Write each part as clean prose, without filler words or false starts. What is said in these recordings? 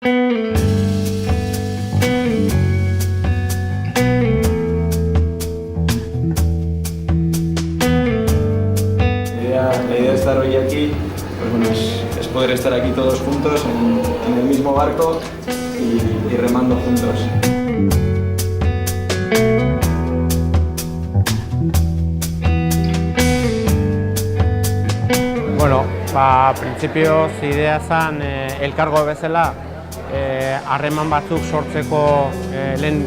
La idea de estar hoy aquí, pues bueno, es poder estar aquí todos juntos en el mismo barco y remando juntos. Bueno, printzipioz idea zen elkargo bezala harreman batzuk sortzeko lehen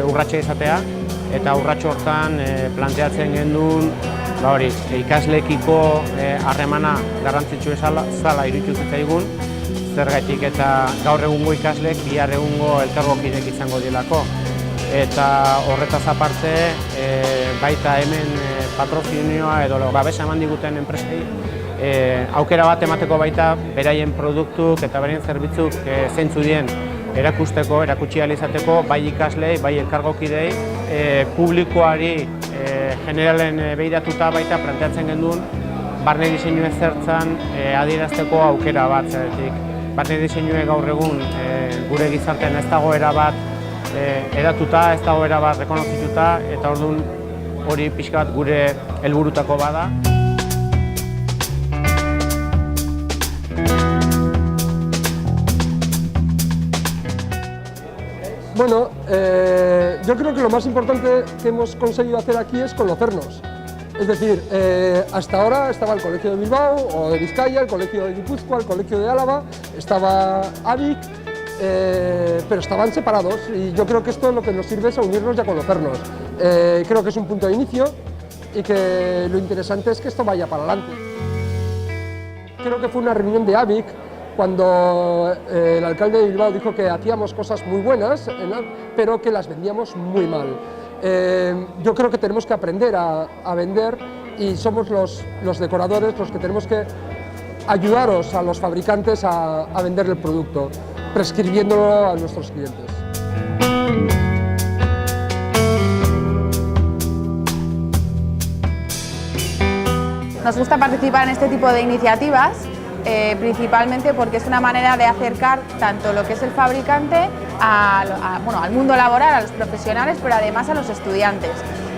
urratsa izatea, eta urratxo hortan planteatzen genduen ikasleekiko harremana garrantzitsua zela iruditu zitzaigun, zergatik eta gaur egungo ikasleek bihar egungo elkargokidek izango direlako. Eta horretaz aparte, baita hemen patrozinioa edo babesa eman diguten enpresei aukera bat emateko baita beraien produktuk eta beraien zerbitzuk zeintzu dien erakusteko, erakutsi ahal izateko, bai ikaslei, bai elkargokidei, publikoari generalen begiratuta baita planteatzen genduen barne diseinua zertzan adierazteko aukera bat, zergatik. Barne diseinua gaur egun gure gizartean ez dago erabat edatuta, ez dago erabat rekonozituta, eta orduan hori pixka bat gure helburutako bada. Bueno, yo creo que lo más importante que hemos conseguido hacer aquí es conocernos. Es decir, hasta ahora estaba el Colegio de Bilbao o de Vizcaya, el Colegio de Guipúzcoa, el Colegio de Álava, estaba AVIC, pero estaban separados y yo creo que esto lo que nos sirve es a unirnos y a conocernos. Creo que es un punto de inicio y que lo interesante es que esto vaya para adelante. Creo que fue una reunión de AVIC cuando el alcalde de Bilbao dijo que hacíamos cosas muy buenas, pero que las vendíamos muy mal. Yo creo que tenemos que aprender a vender y somos los decoradores los que tenemos que ayudaros a los fabricantes a vender el producto, prescribiéndolo a nuestros clientes. Nos gusta participar en este tipo de iniciativas, principalmente porque es una manera de acercar tanto lo que es el fabricante al mundo laboral, a los profesionales, pero además a los estudiantes,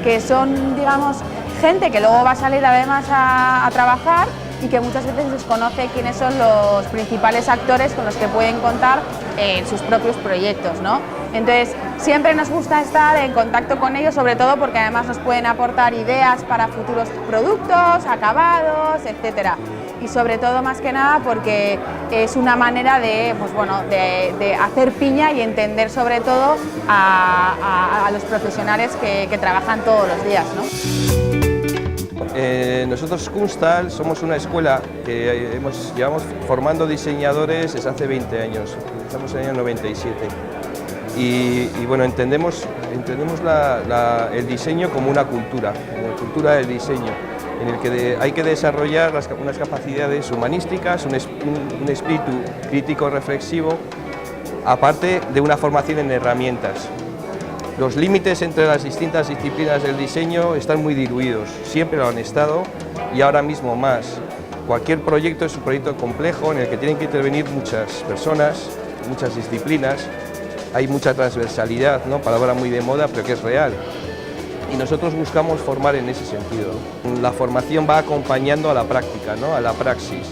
que son, digamos, gente que luego va a salir además a trabajar y que muchas veces desconoce quiénes son los principales actores con los que pueden contar en sus propios proyectos, ¿no? Entonces, siempre nos gusta estar en contacto con ellos, sobre todo porque además nos pueden aportar ideas para futuros productos, acabados, etcétera. Y sobre todo, más que nada, porque es una manera de, pues bueno, de hacer piña y entender sobre todo a los profesionales que trabajan todos los días, ¿no? Nosotros Kunsthal somos una escuela que llevamos formando diseñadores desde hace 20 años, estamos en el año 97 y bueno, entendemos el diseño como una cultura del diseño, en el que hay que desarrollar unas capacidades humanísticas, un espíritu crítico reflexivo, aparte de una formación en herramientas. Los límites entre las distintas disciplinas del diseño están muy diluidos, siempre lo han estado y ahora mismo más. Cualquier proyecto es un proyecto complejo en el que tienen que intervenir muchas personas, muchas disciplinas, hay mucha transversalidad, ¿no? Palabra muy de moda pero que es real. Y nosotros buscamos formar en ese sentido. La formación va acompañando a la práctica, ¿no? A la praxis.